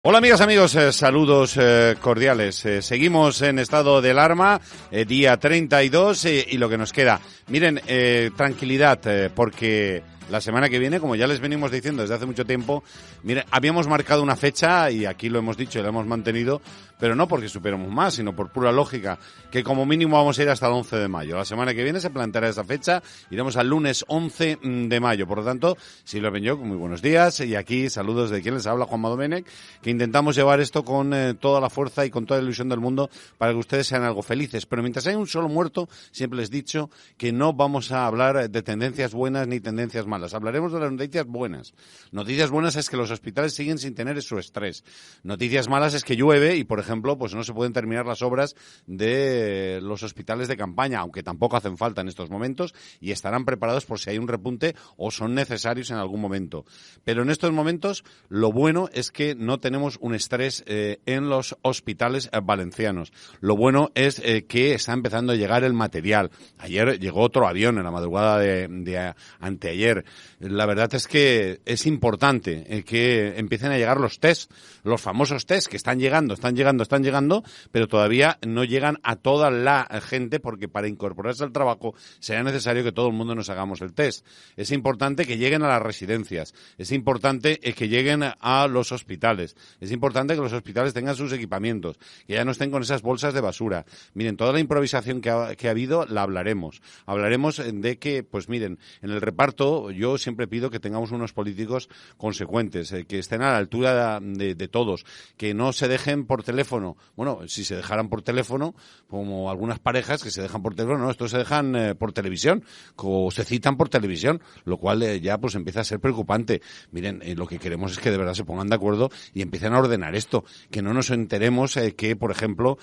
Hola amigas, amigos, saludos cordiales. Seguimos en estado de alarma, día 32 y lo que nos queda. Miren, tranquilidad, porque la semana que viene, como ya les venimos diciendo desde hace mucho tiempo, miren, habíamos marcado una fecha y aquí lo hemos dicho y lo hemos mantenido, pero no porque superemos más, sino por pura lógica, que como mínimo vamos a ir hasta el 11 de mayo. La semana que viene se planteará esa fecha, iremos al lunes 11 de mayo. Por lo tanto, Silvia Peñoc, muy buenos días, y aquí saludos de quien les habla, Juanma Domènech, que intentamos llevar esto con toda la fuerza y con toda la ilusión del mundo para que ustedes sean algo felices. Pero mientras hay un solo muerto, siempre les he dicho que no vamos a hablar de tendencias buenas ni tendencias malas. Hablaremos de las noticias buenas. Noticias buenas es que los hospitales siguen sin tener su estrés. Noticias malas es que llueve y, por ejemplo, pues no se pueden terminar las obras de los hospitales de campaña, aunque tampoco hacen falta en estos momentos, y estarán preparados por si hay un repunte o son necesarios en algún momento. Pero en estos momentos, lo bueno es que no tenemos un estrés en los hospitales valencianos. Lo bueno es que está empezando a llegar el material. Ayer llegó otro avión en la madrugada de anteayer. La verdad es que es importante que empiecen a llegar los test, los famosos test que están llegando, pero todavía no llegan a toda la gente, porque para incorporarse al trabajo será necesario que todo el mundo nos hagamos el test. Es importante que lleguen a las residencias, es importante que lleguen a los hospitales, es importante que los hospitales tengan sus equipamientos, que ya no estén con esas bolsas de basura. Miren, toda la improvisación que ha habido la hablaremos. Hablaremos de que, pues miren, en el reparto yo siempre pido que tengamos unos políticos consecuentes, que estén a la altura de todos, que no se dejen por teléfono. Bueno, si se dejaran por teléfono, como algunas parejas que se dejan por teléfono, no, estos se dejan por televisión, o se citan por televisión, lo cual ya pues empieza a ser preocupante. Miren, lo que queremos es que de verdad se pongan de acuerdo y empiecen a ordenar esto, que no nos enteremos que, por ejemplo,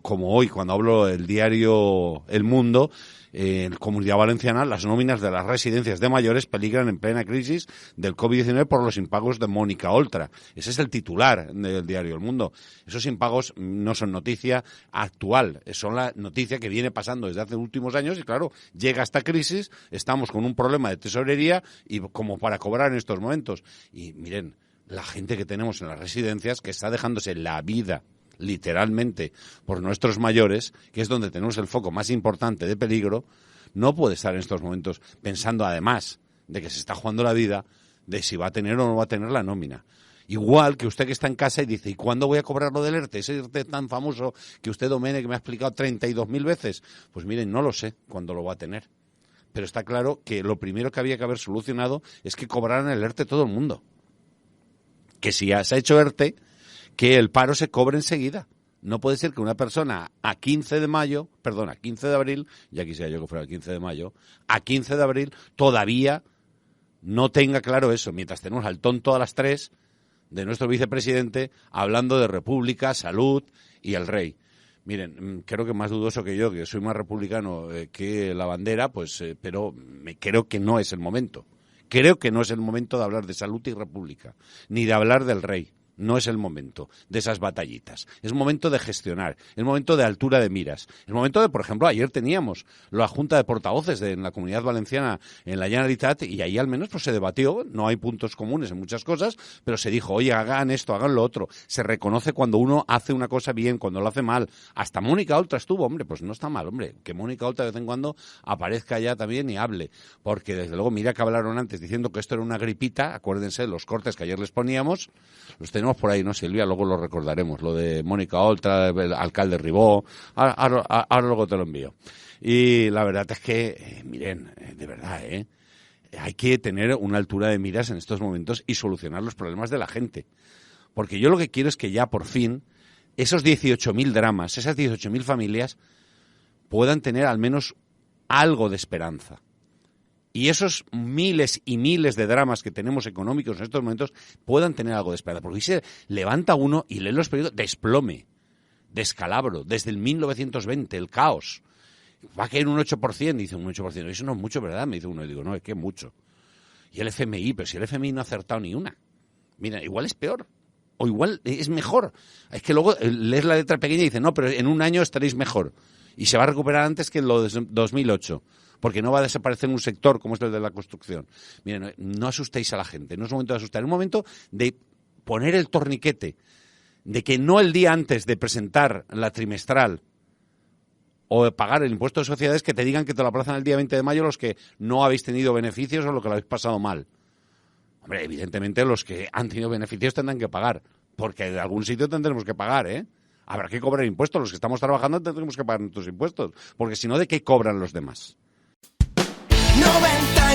como hoy, cuando hablo del diario El Mundo, en Comunidad Valenciana, las nóminas de las residencias de mayores peligran en plena crisis del COVID-19 por los impagos de Mónica Oltra. Ese es el titular del diario El Mundo. Esos impagos no son noticia actual, son la noticia que viene pasando desde hace últimos años y, claro, llega esta crisis, estamos con un problema de tesorería y como para cobrar en estos momentos. Y miren, la gente que tenemos en las residencias que está dejándose la vida literalmente por nuestros mayores, que es donde tenemos el foco más importante de peligro, no puede estar en estos momentos pensando, además de que se está jugando la vida, de si va a tener o no va a tener la nómina. Igual que usted que está en casa y dice, ¿y cuándo voy a cobrar lo del ERTE? Ese ERTE tan famoso que usted, Domènech, que me ha explicado 32.000 veces. Pues miren, no lo sé cuándo lo va a tener. Pero está claro que lo primero que había que haber solucionado es que cobraran el ERTE todo el mundo. Que si ya se ha hecho ERTE, que el paro se cobre enseguida. No puede ser que una persona a 15 de abril, ya quisiera yo que fuera el 15 de mayo, a 15 de abril todavía no tenga claro eso, mientras tenemos al tonto a las 3 de nuestro vicepresidente hablando de república, salud y el rey. Miren, creo que más dudoso que yo, que soy más republicano que la bandera, pues, pero creo que no es el momento. Creo que no es el momento de hablar de salud y república, ni de hablar del rey. No es el momento de esas batallitas. Es momento de gestionar, es momento de altura de miras. Es momento de, por ejemplo, ayer teníamos la Junta de Portavoces en la Comunidad Valenciana en la Generalitat y ahí al menos pues se debatió. No hay puntos comunes en muchas cosas, pero se dijo, oye, hagan esto, hagan lo otro. Se reconoce cuando uno hace una cosa bien, cuando lo hace mal. Hasta Mónica Oltra estuvo, hombre, pues no está mal, hombre. Que Mónica Oltra de vez en cuando aparezca ya también y hable. Porque desde luego, mira que hablaron antes diciendo que esto era una gripita. Acuérdense de los cortes que ayer les poníamos. Los tenemos por ahí, ¿no, Silvia? Luego lo recordaremos, lo de Mónica Oltra, el alcalde Ribó, ahora luego te lo envío. Y la verdad es que, miren, de verdad, hay que tener una altura de miras en estos momentos y solucionar los problemas de la gente. Porque yo lo que quiero es que ya por fin esos 18.000 dramas, esas 18.000 familias puedan tener al menos algo de esperanza. Y esos miles y miles de dramas que tenemos económicos en estos momentos puedan tener algo de esperanza. Porque si se levanta uno y lee los periódicos, desplome, descalabro, desde el 1920, el caos. Va a caer un 8%, dice un 8%. Eso no es mucho, ¿verdad? Me dice uno, y digo, no, es que es mucho. Y el FMI, pero si el FMI no ha acertado ni una. Mira, igual es peor. O igual es mejor. Es que luego lees la letra pequeña y dice, no, pero en un año estaréis mejor. Y se va a recuperar antes que en lo de 2008. Porque no va a desaparecer un sector como es el de la construcción. Miren, no asustéis a la gente. No es momento de asustar. Es un momento de poner el torniquete de que no el día antes de presentar la trimestral o de pagar el impuesto de sociedades que te digan que te lo aplazan el día 20 de mayo los que no habéis tenido beneficios o lo que lo habéis pasado mal. Hombre, evidentemente los que han tenido beneficios tendrán que pagar, porque de algún sitio tendremos que pagar, ¿eh? Habrá que cobrar impuestos. Los que estamos trabajando tendremos que pagar nuestros impuestos, porque si no, ¿de qué cobran los demás? 90